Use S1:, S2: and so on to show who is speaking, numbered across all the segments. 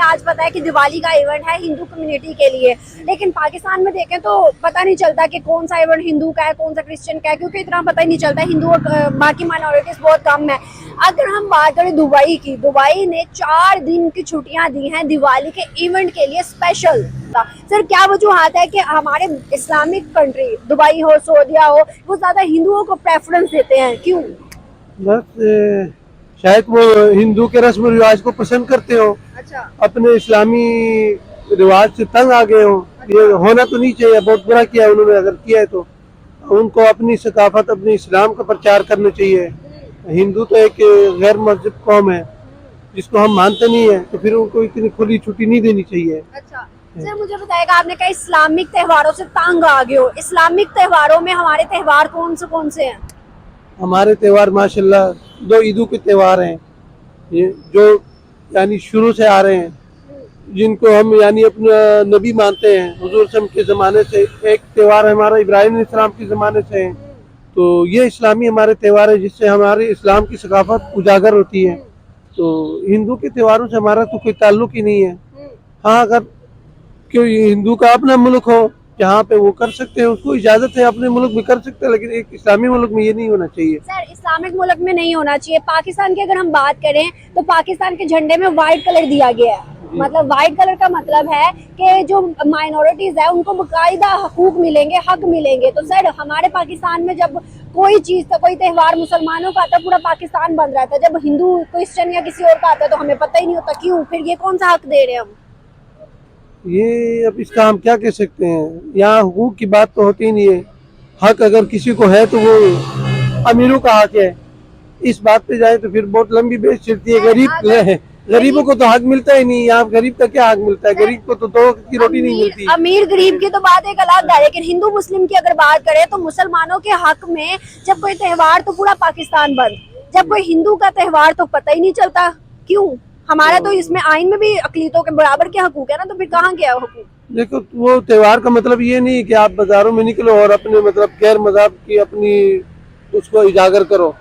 S1: हमें आज पता है कि दिवाली का इवेंट है हिंदू कम्युनिटी के लिए, लेकिन पाकिस्तान में देखें तो पता नहीं चलता कि कौन सा इवेंट हिंदू का है कौन सा क्रिश्चियन का है, क्योंकि इतना पता ही नहीं चलता। हिंदू और बाकी माइनॉरिटीज बहुत कम है। अगर हम बात करें दुबई की, दुबई ने 4 दिन की छुट्टियां दी हैं दिवाली के इवेंट के लिए स्पेशल। सर क्या वजूहत है कि हमारे इस्लामिक कंट्री दुबई हो सऊदीया हो वो ज्यादा हिंदुओं को प्रेफरेंस देते हैं, क्यों?
S2: बस शायद वो हिंदू के रस्म रिवाज को पसंद करते हो,
S1: अच्छा,
S2: अपने इस्लामी रिवाज से तंग आ गए हो। ये होना तो नहीं चाहिए, बहुत बुरा किया उन्होंने, अगर किया है तो उनको अपनी सकाफत अपने इस्लाम का प्रचार करना चाहिए। हिंदू तो एक गैर मस्जिद कौम है जिसको हम मानते नहीं है, तो फिर उनको इतनी खुली छुट्टी नहीं देनी चाहिए।
S1: अच्छा। सर मुझे बताएगा, आपने कहा इस्लामिक त्योहारों से तंग आ गए हो, इस्लामिक त्योहारों में हमारे त्योहार कौन से हैं?
S2: हमारे त्योहार माशाल्लाह 2 ईदों के त्योहार हैं, ये जो यानी शुरू से आ रहे हैं, जिनको हम यानी अपना नबी मानते हैं हुजूर सल्लल्लाहु अलैहि वसल्लम के ज़माने से। एक त्योहार हमारा इब्राहिम अलैहिस्सलाम के ज़माने से है, तो ये इस्लामी हमारे त्योहार है जिससे हमारे इस्लाम की सकाफत उजागर होती है। तो हिंदू के त्योहारों से हमारा तो कोई ताल्लुक ही नहीं है। हाँ, अगर कोई हिंदू का अपना मुल्क हो जहाँ पे वो कर सकते हैं, उसको इजाजत है, अपने मुल्क में कर सकते हैं, लेकिन एक इस्लामी मुल्क में ये नहीं होना चाहिए।
S1: सर इस्लामिक मुल्क में नहीं होना चाहिए। पाकिस्तान की अगर हम बात करें तो पाकिस्तान के झंडे में व्हाइट कलर दिया गया है, मतलब व्हाइट कलर का मतलब है कि जो माइनॉरिटीज है उनको बाकायदा हकूक मिलेंगे, हक मिलेंगे। तो सर हमारे पाकिस्तान में जब कोई चीज का कोई त्योहार मुसलमानों का आता है पूरा पाकिस्तान बंद रहता है, जब हिंदू क्रिश्चियन या किसी और का आता है तो हमें पता ही नहीं होता, क्यों? फिर ये कौन सा हक दे रहे हैं हम?
S2: ये अब इसका हम क्या कह सकते हैं, यहाँ हुकूक की बात तो होती ही नहीं है। हक अगर किसी को है तो वो अमीरों का हक है। इस बात पे जाए तो फिर बहुत लंबी बहस चलती है। गरीबों को तो हक मिलता ही नहीं। यहाँ गरीब का क्या हक मिलता है? गरीब को तो 2 वक्त की रोटी नहीं मिलती।
S1: अमीर गरीब की तो बात एक अलग है, लेकिन हिंदू मुस्लिम की अगर बात करें तो मुसलमानों के हक में जब कोई त्योहार तो पूरा पाकिस्तान बंद, जब कोई हिंदू का त्योहार तो पता ही नहीं चलता, क्यों? हमारा तो इसमें आइन में भी अकलीतों के बराबर के हकूक है ना, तो फिर कहाँ गया हकूक?
S2: देखो, वो त्योहार का मतलब ये नहीं कि आप बाजारों में निकलो और अपने मतलब गैर मज़हब की अपनी उसको उजागर करो।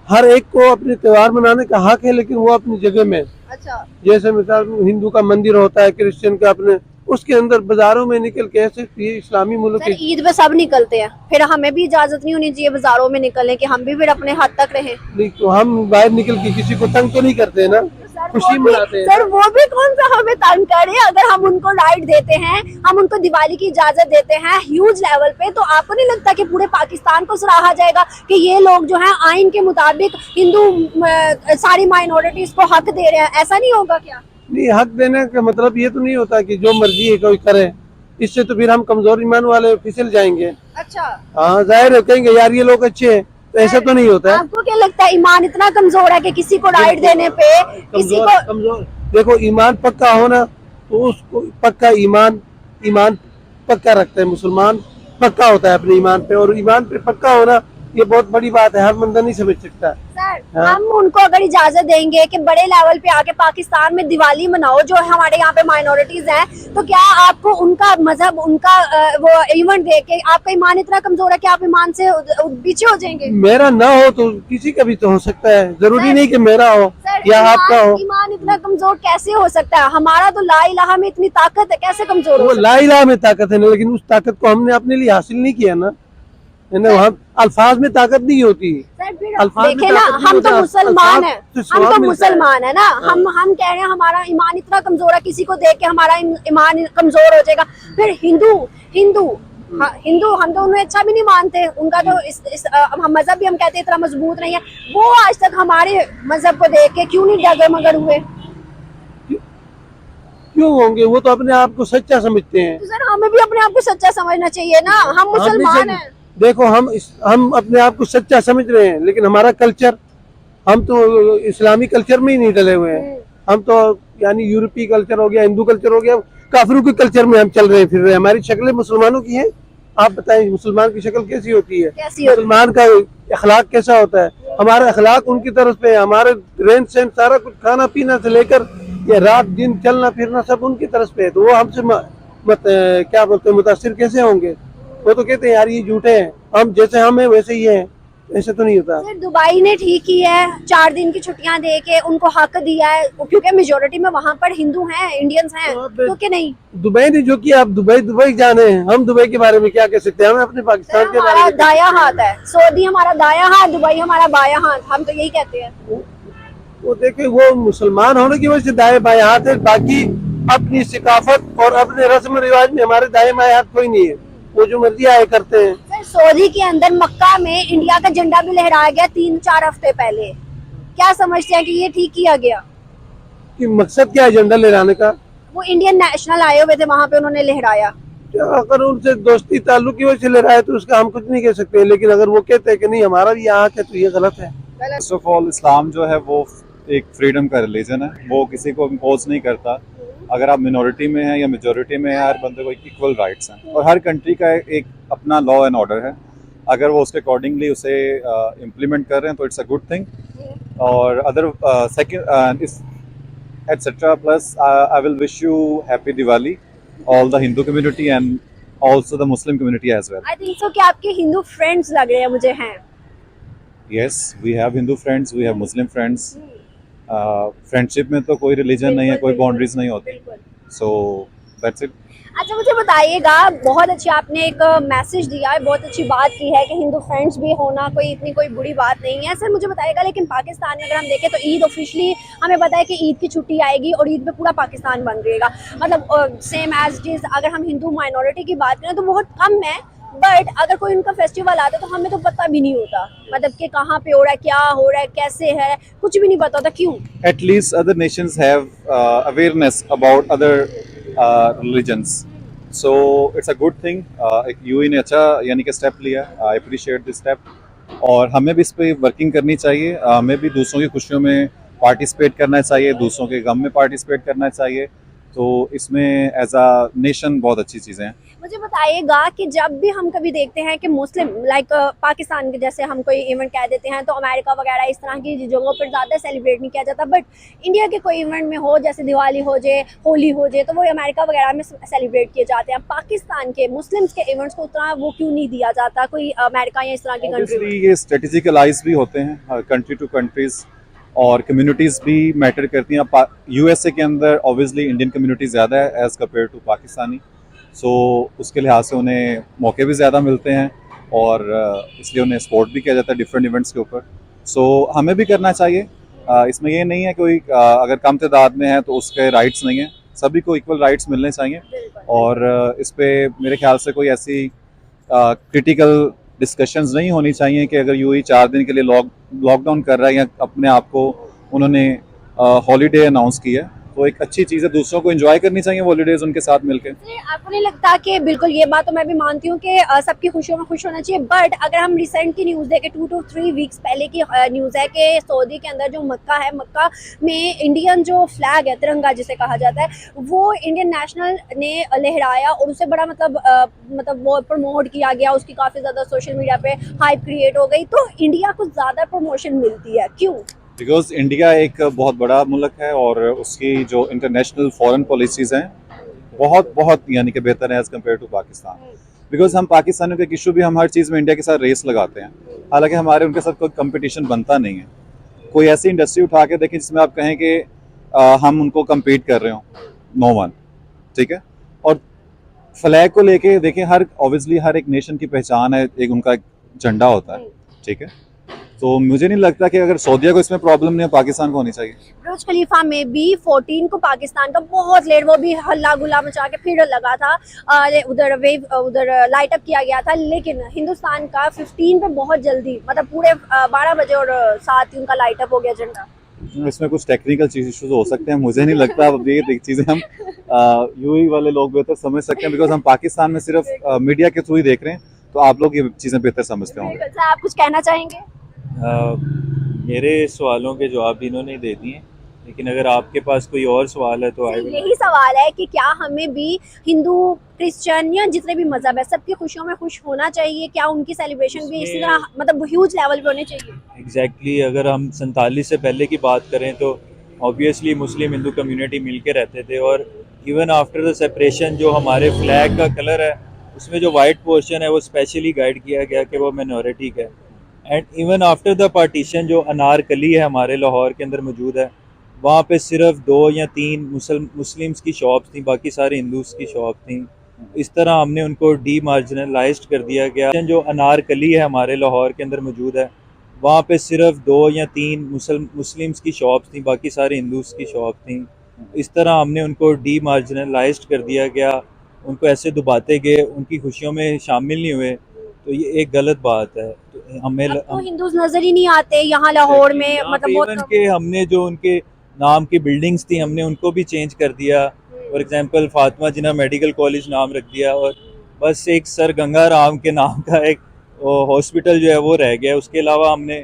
S2: हर एक को अपने त्योहार मनाने का हक है, लेकिन वो अपनी जगह में।
S1: अच्छा,
S2: जैसे मिसाल हिंदू का मंदिर होता है, क्रिश्चियन का अपने, उसके अंदर बाजारों में निकल के ऐसे ये इस्लामी मुल्क
S1: सर ईद पे सब निकलते हैं, फिर हमें भी इजाजत नहीं होनी चाहिए बाजारों में निकलने की, हम भी फिर अपने हद तक रहें।
S2: नहीं, तो हम बाहर निकल के किसी को तंग तो नहीं करते हैं ना, खुशी मनाते हैं।
S1: सर वो भी कौन सा हमें तंग करे? अगर हम उनको राइट देते हैं, हम उनको दिवाली की इजाजत देते हैं ह्यूज लेवल पे, तो आपको नहीं लगता कि पूरे पाकिस्तान को सराहा जाएगा कि ये लोग जो है आइन के मुताबिक हिंदू सारी माइनॉरिटीज को हक दे रहे हैं? ऐसा नहीं होगा क्या?
S2: नहीं, हक देने का मतलब ये तो नहीं होता कि जो मर्जी है कोई करे। इससे तो फिर हम कमजोर ईमान वाले फिसल जाएंगे।
S1: अच्छा,
S2: हाँ, जाहिर है, कहेंगे यार ये लोग अच्छे हैं, तो ऐसा तो नहीं होता है।
S1: आपको क्या लगता है ईमान इतना कमजोर है कि किसी को राइट देने पे किसी को?
S2: कमजोर देखो, ईमान पक्का हो ना तो उसको पक्का ईमान पक्का रखता है। मुसलमान पक्का होता है अपने ईमान पे, और ईमान पे पक्का होना ये बहुत बड़ी बात है, हर बंदा नहीं समझ सकता।
S1: सर
S2: हाँ।
S1: हम उनको अगर इजाजत देंगे कि बड़े लेवल पे आके पाकिस्तान में दिवाली मनाओ जो हमारे यहाँ पे माइनॉरिटीज हैं, तो क्या आपको उनका मजहब उनका वो इवेंट देख के आपका ईमान इतना कमजोर है कि आप ईमान से पीछे हो जाएंगे?
S2: मेरा ना हो तो किसी का भी तो हो सकता है, जरूरी नहीं कि मेरा हो या आपका हो।
S1: ईमान इतना कमजोर कैसे हो सकता है? हमारा तो ला इलाहा में इतनी ताकत है, कैसे कमजोर हो
S2: वो
S1: सकता
S2: ला इलाहा में ताकत है ना, लेकिन उस ताकत को हमने अपने लिए हासिल नहीं किया ना, है ना। वहाँ अल्फाज में ताकत नहीं होती।
S1: है?
S2: अल्फाज
S1: देखे ना, हम तो मुसलमान है, हम तो मुसलमान है ना,
S2: हाँ।
S1: हम कह रहे हैं हमारा ईमान इतना कमजोर है, किसी को देख के हमारा ईमान कमजोर हो जाएगा। फिर हिंदू हाँ, हिंदू हम तो उन्हें अच्छा भी नहीं मानते, उनका तो हम मजहब भी हम कहते हैं इतना मजबूत नहीं है। वो आज तक हमारे मजहब को देख के क्यों नहीं डगर मगर हुए?
S2: क्यों होंगे? वो तो अपने आप को सच्चा समझते हैं।
S1: तो सर हमें भी अपने आप को सच्चा समझना चाहिए ना, हम मुसलमान हैं।
S2: देखो, हम अपने आप को सच्चा समझ रहे हैं, लेकिन हमारा कल्चर, हम तो इस्लामी कल्चर में ही नहीं डले हुए हैं। हम तो यानी यूरोपीय कल्चर हो गया, हिंदू कल्चर हो गया, काफिरों के कल्चर में हम चल रहे हैं, फिर रहे। हमारी शक्लें मुसलमानों की हैं। आप बताएं मुसलमान की शक्ल कैसी होती है? मुसलमान का अखलाक कैसा होता है? हमारा अखलाक उनकी तरफ पे है। हमारे रहन सहन सारा कुछ, खाना पीना से लेकर ये रात दिन चलना फिरना सब उनकी तरफ पे है। तो वो हमसे क्या बोलते हैं, मुतासिर कैसे होंगे? वो तो कहते हैं यार ये झूठे हैं, हम जैसे हम हैं वैसे ही हैं। ऐसा तो नहीं होता।
S1: सर दुबई ने ठीक की है, 4 दिन की छुट्टियां दे के उनको हक दिया है, क्योंकि मेजोरिटी में वहां पर हिंदू हैं, इंडियंस हैं,
S2: तो अब
S1: तो कि नहीं?
S2: दुबई ने जो किया, आप दुबई जाने हैं, हम दुबई के बारे में क्या कह सकते हैं? हमें अपने पाकिस्तान के बारे
S1: हमारा
S2: में
S1: दाया हाथ है, सऊदी हमारा दाया हाथ, दुबई हमारा बाया हाथ, हम तो यही कहते हैं।
S2: वो देखे, वो मुसलमान होने की वजह से दाएं बाएं हाथ है, बाकी अपनी सिकाफत और अपने रस्म रिवाज में हमारे दाएं बाएं हाथ कोई नहीं है, वो जो मर्जी आए करते हैं।
S1: सर सऊदी के अंदर मक्का में इंडिया का झंडा भी लहराया गया 3-4 हफ्ते पहले, क्या समझते हैं कि ये ठीक किया गया?
S2: कि मकसद क्या है झंडा लहराने का?
S1: वो इंडियन नेशनल आए हुए थे वहां पे, उन्होंने लहराया।
S2: अगर उनसे दोस्ती ताल्लुक की वजह से ले रहा है तो उसका हम कुछ नहीं कह सकते, लेकिन अगर वो कहते हैं कि नहीं हमारा भी यहाँ है, तो ये गलत है।
S3: फर्स्ट ऑफ ऑल इस्लाम जो है वो एक फ्रीडम का रिलीजन है, वो किसी को इम्पोज नहीं करता। अगर आप मिनॉरिटी में हैं या मेजॉरिटी में हैं, हर बंदे को इक्वल राइट्स हैं, और हर कंट्री का एक अपना लॉ एंड ऑर्डर है। अगर वो उसके अकॉर्डिंगली उसे इम्प्लीमेंट कर रहे हैं तो इट्स अ गुड थिंग। और other second etcetera plus I will wish you happy Diwali all the Hindu community and also the Muslim community as well.
S1: I think so कि आपके हिंदू फ्रेंड्स लग रहे हैं मुझे हैं।
S3: Yes, we have Hindu friends, we have Muslim friends. Friendship में तो कोई religion नहीं है, कोई boundaries नहीं होती. So that's it.
S1: अच्छा मुझे बताइएगा, बहुत अच्छी आपने एक मैसेज दिया है, बहुत अच्छी बात की है कि हिंदू फ्रेंड्स भी होना कोई इतनी कोई बुरी बात नहीं है। सर मुझे बताइएगा, लेकिन पाकिस्तान में अगर हम देखें तो ईद ऑफिशियली हमें पता है कि ईद की छुट्टी आएगी और ईद पे पूरा पाकिस्तान बंद रहेगा, मतलब सेम एज इट इज। अगर हम हिंदू माइनॉरिटी की बात करें तो बहुत कम है, बट अगर कोई उनका फेस्टिवल आता है तो हमें तो पता भी नहीं होता, मतलब कि कहाँ पे हो रहा है, क्या हो रहा है, कैसे है, कुछ भी नहीं पता होता। क्यों?
S3: At least other nations have awareness about other religions. So it's a good thing. UAE ने अच्छा यानी कि स्टेप लिया, आई अप्रिशिएट दिस स्टेप, और हमें भी इस पे वर्किंग करनी चाहिए। हमें भी दूसरों की खुशियों में पार्टिसिपेट करना चाहिए, दूसरों के गम में पार्टिसिपेट करना चाहिए। तो इसमें एज अ नेशन बहुत अच्छी चीज़ें हैं।
S1: मुझे बताइएगा कि जब भी हम कभी देखते हैं कि मुस्लिम लाइक पाकिस्तान के जैसे हम कोई इवेंट कह देते हैं तो अमेरिका वगैरह इस तरह की जगहों पर ज़्यादा सेलिब्रेट नहीं किया जाता, बट इंडिया के कोई इवेंट में हो, जैसे दिवाली हो जाए, होली हो जाए, तो वो अमेरिका वगैरह में सेलिब्रेट किए जाते हैं। पाकिस्तान के मुस्लिम्स के इवेंट्स को उतना वो क्यों नहीं दिया जाता कोई अमेरिका या इस तरह की कंट्री में?
S3: Obviously, ये स्ट्रेटेजिक अलाइज भी होते हैं कंट्री टू कंट्रीज, और कम्युनिटीज़ भी मैटर करती हैं। यूएसए के अंदर ऑब्वियसली इंडियन कम्युनिटी ज़्यादा है एज़ कम्पेयर टू पाकिस्तानी, सो उसके लिहाज से उन्हें मौके भी ज़्यादा मिलते हैं, और इसलिए उन्हें सपोर्ट भी किया जाता है डिफरेंट इवेंट्स के ऊपर। सो हमें भी करना चाहिए। इसमें ये नहीं है कोई अगर कम तादाद में है तो उसके राइट्स नहीं हैं, सभी को इक्वल राइट्स मिलने चाहिए। और इस पे मेरे ख्याल से कोई ऐसी क्रिटिकल डिस्कशंस नहीं होनी चाहिए कि अगर यूएई 4 दिन के लिए लॉकडाउन कर रहा है या अपने आप को उन्होंने हॉलीडे अनाउंस किया, तो एक अच्छी चीज़ है, दूसरों को एंजॉय करनी चाहिए हॉलीडेज उनके साथ मिलकर।
S1: आपको नहीं लगता कि बिल्कुल ये बात तो मैं भी मानती हूँ कि सबकी खुशियों में खुश होना चाहिए, बट अगर हम रिसेंट की न्यूज़ देखें 2 to 3 वीक्स पहले की न्यूज़ है कि सऊदी के अंदर जो मक्का है, मक्का में इंडियन जो फ्लैग है, तिरंगा जिसे कहा जाता है, वो इंडियन नेशनल ने लहराया और उसे बड़ा मतलब वो प्रमोट किया गया, उसकी काफ़ी ज़्यादा सोशल मीडिया पे हाइप क्रिएट हो गई। तो इंडिया को ज़्यादा प्रमोशन मिलती है, क्यों?
S3: बिकॉज इंडिया एक बहुत बड़ा मुल्क है और उसकी जो इंटरनेशनल फॉरेन पॉलिसीज़ हैं बहुत बहुत यानी कि बेहतर है as compare to Pakistan. Because हम पाकिस्तानियों के इशू भी हम हर चीज़ में इंडिया के साथ रेस लगाते हैं, हालांकि हमारे उनके साथ कोई कंपटीशन बनता नहीं है। कोई ऐसी इंडस्ट्री उठा के देखें जिसमें आप कहें कि हम उनको कम्पीट कर रहे हो, नो वन, ठीक है। और फ्लैग को लेके देखें, हर ऑब्वियसली हर एक नेशन की पहचान है, एक उनका झंडा होता है, ठीक है। तो मुझे नहीं लगता कि अगर सऊदीया को इसमें प्रॉब्लम नहीं है, पाकिस्तान को होनी चाहिए।
S1: बुर्ज खलीफा में भी 14 को पाकिस्तान का बहुत लेट, वो भी हल्ला गुल्ला मचा के फिर लगा था, उधर लाइट अप किया गया था, लेकिन हिंदुस्तान का 15 पे बहुत जल्दी, मतलब पूरे 12 बजे और साथ ही उनका लाइट अप हो गया झंडा।
S3: इसमें कुछ टेक्निकल इश्यूज हो सकते हैं, मुझे नहीं लगता। अब ये चीज़ें हम यूएई वाले लोग बेहतर समझ सकते हैं, बिकॉज हम पाकिस्तान में सिर्फ मीडिया के थ्रू ही देख रहे हैं, तो आप लोग ये चीज़ें बेहतर समझते होंगे।
S1: बिल्कुल सर, आप कुछ कहना चाहेंगे?
S4: मेरे सवालों के जवाब भी इन्होंने दे दिए, लेकिन अगर आपके पास कोई और सवाल है तो आई विल।
S1: यही सवाल है कि क्या हमें भी हिंदू, क्रिश्चियन या जितने भी मजहब है सबकी खुशियों में खुश होना चाहिए? क्या उनकी सेलिब्रेशन भी इसी तरह मतलब ह्यूज लेवल पे होने चाहिए?
S4: एग्जैक्टली अगर हम 47 से पहले की बात करें तो ऑब्वियसली मुस्लिम हिंदू कम्युनिटी मिल के रहते थे, और इवन आफ्टर द सेपरेशन जो हमारे फ्लैग का कलर है उसमें जो वाइट पोर्शन है वो स्पेशली गाइड किया गया कि वो मिनॉरिटी का है। And even after the partition जो अनारकली है हमारे लाहौर के अंदर मौजूद है, वहाँ पे सिर्फ 2 या 3 मुस्लिम्स की शॉप्स थी, बाकी सारे हिंदूस की शॉप थी। इस तरह हमने उनको डीमार्जिनलाइज्ड कर दिया गया। जो अनारकली है हमारे लाहौर के अंदर मौजूद है, वहाँ पे सिर्फ 2 या 3 मुस्लिम्स की शॉप्स थी, बाकी सारे हिंदूस की शॉप थी। इस तरह हमने उनको डीमार्जिनलाइज्ड कर दिया गया, उनको ऐसे दुबाते गए, उनकी खुशियों में शामिल नहीं हुए, तो ये एक गलत बात है। तो हमें
S1: अब तो हिंदूज नजर ही नहीं आते यहाँ लाहौर में, मतलब बहुत
S4: इवन के हमने जो उनके नाम की बिल्डिंग्स थी हमने उनको भी चेंज कर दिया। For example Fatima Jinnah medical college नाम रख दिया, और बस एक सर गंगा राम के नाम का एक हॉस्पिटल जो है वो रह गया। उसके अलावा हमने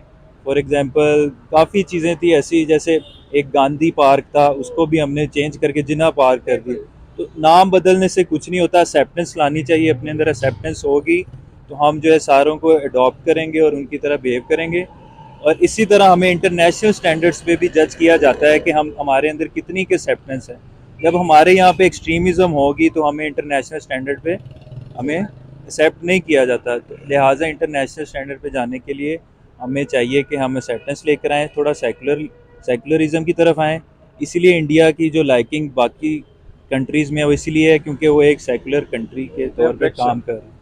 S4: फॉर एग्जांपल काफ़ी चीज़ें थी ऐसी, जैसे एक गांधी पार्क था उसको भी हमने चेंज करके जिन्ना पार्क कर दिया। तो नाम बदलने से कुछ नहीं होता, एक्सेप्टेंस लानी चाहिए अपने अंदर। एक्सेप्टेंस होगी तो हम जो है सारों को अडॉप्ट करेंगे और उनकी तरह बिहेव करेंगे, और इसी तरह हमें इंटरनेशनल स्टैंडर्ड्स पे भी जज किया जाता है कि हमारे अंदर कितनी की एक्सेप्टेंस है। जब हमारे यहाँ पे एक्सट्रीमिज़म होगी तो हमें इंटरनेशनल स्टैंडर्ड पे हमें एक्सेप्ट नहीं किया जाता। तो लिहाजा इंटरनेशनल स्टैंडर्ड पे जाने के लिए हमें चाहिए कि हम एक्सेप्टेंस लेकर आएँ, थोड़ा सेकुलरिज्म की तरफ आएँ। इसीलिए इंडिया की जो लाइकिंग बाकी कंट्रीज़ में वो इसीलिए है क्योंकि वो एक सेकुलर कंट्री के तौर पे काम कर रहे हैं।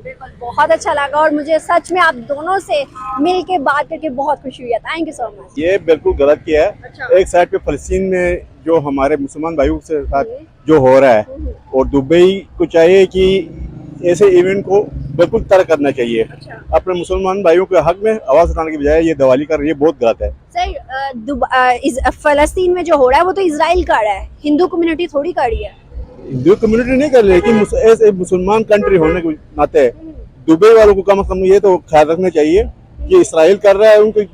S1: बिल्कुल, बहुत अच्छा लगा और मुझे सच में आप दोनों से मिल के बात करके बहुत खुशी हुई है। Thank you so much.
S5: ये बिल्कुल गलत किया है।
S1: अच्छा।
S5: एक साइड पे फलस्तीन में जो हमारे मुसलमान भाइयों के साथ जो हो रहा है, और दुबई को चाहिए कि ऐसे इवेंट को बिल्कुल तर्क करना चाहिए।
S1: अच्छा।
S5: अपने मुसलमान भाइयों के हक में आवाज उठाने की बजाय ये दिवाली कर रही है, बहुत गलत है।
S1: सर, फलस्तीन में जो हो रहा है वो तो इसराइल कर रहा है, हिंदू कम्युनिटी थोड़ी कर रही है।
S5: हिंदू कम्युनिटी नहीं कर रही, लेकिन ऐसे मुसलमान कंट्री होने के नाते दुबई वालों को कम से कम ये तो ख्याल रखना चाहिए कि इसराइल कर रहा है, उनके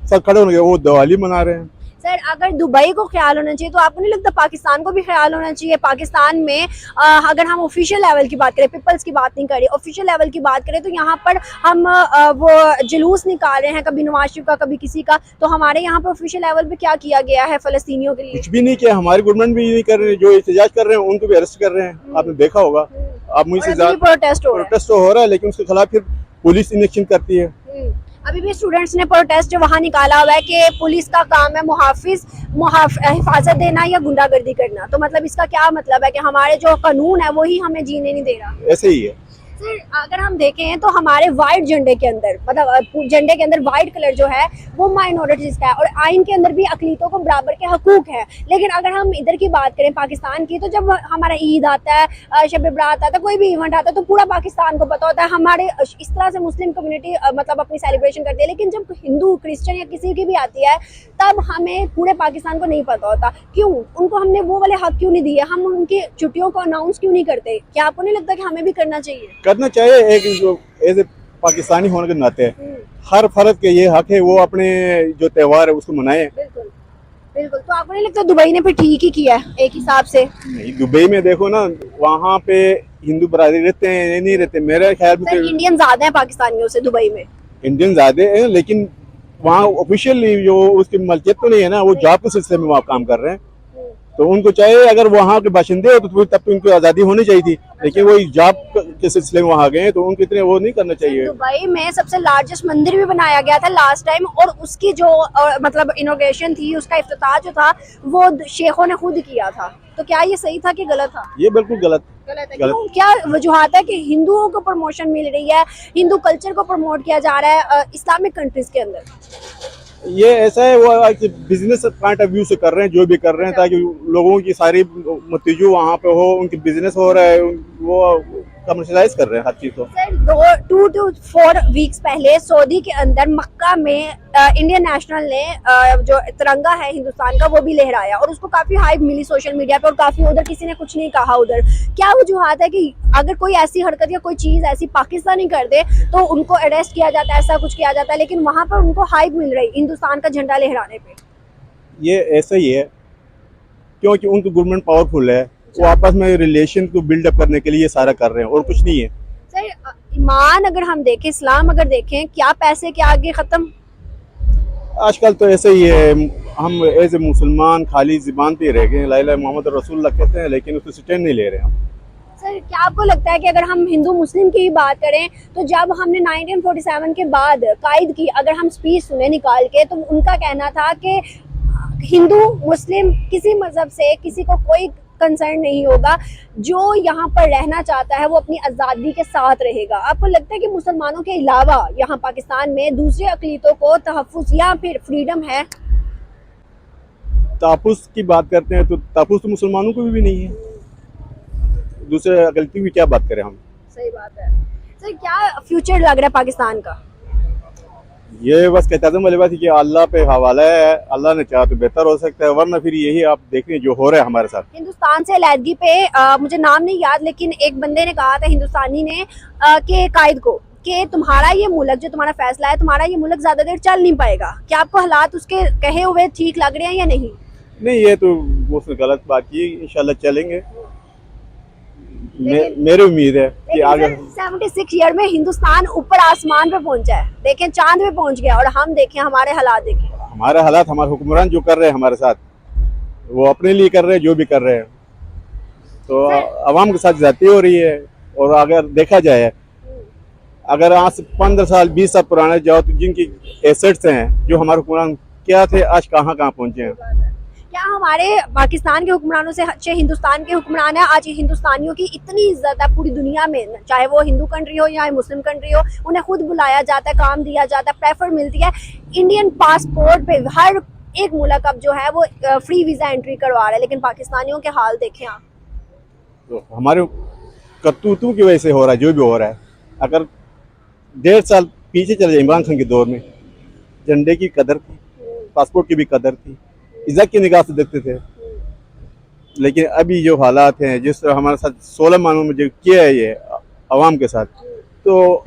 S5: सब खड़े होने, वो दिवाली मना रहे हैं।
S1: सर, अगर दुबई को ख्याल होना चाहिए तो आपको नहीं लगता पाकिस्तान को भी ख्याल होना चाहिए? पाकिस्तान में अगर हम ऑफिशियल लेवल की बात करें, पीपल्स की बात नहीं करें, ऑफिशियल लेवल की बात करें, तो यहाँ पर हम वो जुलूस निकाल रहे हैं, कभी नवाज शरीफ का कभी किसी का। तो हमारे यहाँ पर ऑफिशियल लेवल पे क्या किया गया है फलस्तीनियों के लिए?
S5: कुछ भी नहीं किया, हमारी गवर्नमेंट भी नहीं कर रही है। जो एहतजाज कर रहे हैं उनको भी अरेस्ट कर रहे हैं, आपने देखा होगा। आप मुझसे
S1: प्रोटेस्ट
S5: तो हो रहा है, लेकिन उसके खिलाफ फिर पुलिस इलेक्शन करती है।
S1: अभी भी स्टूडेंट्स ने प्रोटेस्ट वहाँ निकाला हुआ है कि पुलिस का काम है हिफाजत देना या गुंडागर्दी करना। तो मतलब इसका क्या मतलब है कि हमारे जो कानून है वही हमें जीने नहीं दे रहा?
S5: ऐसे ही है।
S1: सर, अगर हम देखें तो हमारे वाइट झंडे के अंदर, मतलब झंडे के अंदर वाइट कलर जो है वो माइनॉरिटीज का है, और आइन के अंदर भी अकलीतों को बराबर के हकूक है। लेकिन अगर हम इधर की बात करें पाकिस्तान की, तो जब हमारा ईद आता है, शब बरात आता है, कोई भी इवेंट आता है, तो पूरा पाकिस्तान को पता होता है। हमारे इस तरह से मुस्लिम कम्युनिटी मतलब अपनी सेलिब्रेशन करती है, लेकिन जब हिंदू क्रिश्चियन या किसी की भी आती है तब हमें पूरे पाकिस्तान को नहीं पता होता। क्यों? उनको हमने वो वाले हक क्यों नहीं दिए? हम उनकी छुट्टियों को अनाउंस क्यों नहीं करते? क्या आपको नहीं लगता कि हमें भी करना चाहिए?
S5: करना चाहिए। एक एज ए पाकिस्तानी होने के नाते हर फर्द के ये हक है वो अपने जो त्यौहार है उसको मनाए।
S1: बिल्कुल बिल्कुल। तो आपको नहीं लगता दुबई ने फिर ठीक ही किया है एक हिसाब से?
S5: नहीं, दुबई में देखो ना, वहाँ पे हिंदू बरादरी रहते हैं, नहीं रहते। मेरे ख्याल में
S1: इंडियन ज्यादा है पाकिस्तानियों से दुबई में।
S5: इंडियन ज्यादा है, लेकिन वहाँ ऑफिशियली जो उसकी मलकियत तो नहीं है ना, वो जॉब के सिलसिले में वहाँ काम कर रहे हैं। तो उनको चाहिए, अगर वहाँ के बाशिंदे हो तो तब तो उनको आज़ादी होनी चाहिए थी, लेकिन वो जॉब के सिलसिले में वहाँ गए तो उनको इतने वो नहीं करना चाहिए।
S1: दुबई में सबसे लार्जेस्ट मंदिर भी बनाया गया था लास्ट टाइम, और उसकी जो मतलब इनॉग्रेशन थी, उसका इफ्तिताह जो था वो शेखों ने खुद किया था। तो क्या ये सही था कि गलत था?
S5: ये बिल्कुल गलत
S1: है। क्यों? क्या वजूहत है कि हिंदुओं को प्रमोशन मिल रही है, हिंदू कल्चर को प्रमोट किया जा रहा है इस्लामिक कंट्रीज के अंदर?
S5: ये ऐसा है, वो बिजनेस पॉइंट ऑफ व्यू से कर रहे हैं जो भी कर रहे हैं, ताकि लोगों की सारी मतीजू वहाँ पे हो, उनकी बिजनेस हो रहा है, वो कमर्शलाइज कर रहे हैं हर चीज को।
S1: सर, 2 to 4 वीक्स पहले सऊदी के अंदर मक्का में इंडियन नेशनल ने जो तिरंगा है हिंदुस्तान का वो भी लहराया, और उसको काफी हाइप मिली सोशल मीडिया पे, और काफी उधर किसी ने कुछ नहीं कहा। उधर क्या वजूहत है कि अगर कोई ऐसी हरकत या कोई चीज ऐसी पाकिस्तानी कर दे तो उनको अरेस्ट किया जाता है, ऐसा कुछ किया जाता है, लेकिन वहां पर उनको हाइप मिल रही हिंदुस्तान का झंडा लहराने पे? ये
S5: ऐसा ही है, क्योंकि उनकी गवर्नमेंट पावरफुल है, वो आपस में रिलेशन को बिल्डअप करने के लिए ये सारा कर रहे हैं, और कुछ नहीं है।
S1: सर, ईमान अगर हम देखें, इस्लाम अगर देखें, क्या पैसे के आगे खत्म?
S5: आजकल तो ऐसे ही है, हम एज ए मुसलमान खाली ज़बान पे रह गए, ला इलाहा मोहम्मद रसूलुल्लाह कहते हैं, लेकिन उसको स्टैंड नहीं ले रहे हम।
S1: सर क्या आपको लगता है कि अगर हम हिंदू मुस्लिम की बात करें तो जब हमने 1947 के बाद कायद की अगर हम स्पीच सुने निकाल के तो उनका कहना था कि हिंदू मुस्लिम किसी मजहब से किसी को कोई कंसर्न नहीं होगा, जो यहाँ पर रहना चाहता है वो अपनी आज़ादी के साथ रहेगा। आपको लगता है कि मुसलमानों के अलावा यहाँ पाकिस्तान में दूसरे अक़लीतों को तहफ़्फ़ुज़ या फिर फ्रीडम है?
S5: तहफ़्फ़ुज़ की बात करते हैं तो तहफ़्फ़ुज़ तो मुसलमानों को भी नहीं है, दूसरे अक़लीतों की क्या बात करें हम।
S1: सही बात है। सर क्या फ्यूचर लग रहा है पाकिस्तान का?
S5: ये बस कहते वाली बात है कि अल्लाह पे हवाला है, अल्लाह ने चाहा तो बेहतर हो सकता है, वरना फिर यही आप देख रहे हैं जो हो रहा है हमारे साथ।
S1: हिंदुस्तान से अलहदगी पे मुझे नाम नहीं याद लेकिन एक बंदे ने कहा था हिंदुस्तानी ने कि कायद को कि तुम्हारा ये मुल्क जो तुम्हारा फैसला है तुम्हारा ये मुल्क ज्यादा देर चल नहीं पाएगा। क्या आपको हालात उसके कहे हुए ठीक लग रहे हैं या नहीं?
S5: नहीं, ये तो उसने गलत बात की, इंशाल्लाह चलेंगे। मेरी उम्मीद है कि आगे
S1: 76 ईयर में हिंदुस्तान ऊपर आसमान पे पहुंचा है, देखें चांद पे पहुंच गया और हम देखें हमारे हालात देखें।
S5: हमारे हालात, हमारे हुक्मरान जो कर रहे हैं हमारे साथ वो अपने लिए कर रहे हैं, जो भी कर रहे हैं तो आवाम के साथ ज्यादती हो रही है। और अगर देखा जाए अगर आज से 15 साल 20 साल पुराने जाओ तो जिनकी एसेट्स हैं जो हमारे हुक्मरान क्या थे आज कहाँ पहुंचे हैं।
S1: क्या हमारे पाकिस्तान के हुक्मरानों से अच्छे हिंदुस्तान के हुक्मरान है? आज हिंदुस्तानियों की इतनी इज्जत है पूरी दुनिया में, चाहे वो हिंदू कंट्री हो या मुस्लिम कंट्री हो, उन्हें खुद बुलाया जाता है, काम दिया जाता है, प्रेफर मिलती है। इंडियन पासपोर्ट पे हर एक मुल्क अब जो है वो फ्री वीजा एंट्री करवा रहा है, लेकिन पाकिस्तानियों के हाल देखें आप।
S5: तो हमारे करतूतों की वजह से हो रहा है जो भी हो रहा है। अगर 1.5 साल पीछे चले जाए इमरान खान के दौर में झंडे की कदर थी, पासपोर्ट की भी कदर थी, इज्जत की निगाह से देखते थे। लेकिन अभी जो हालात हैं, जिस तरह हमारे साथ 16 माह में जो किया है ये आवाम के साथ, तो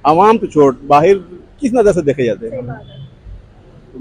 S5: आवाम तो छोड़ बाहर किस नज़र से देखे जाते हैं।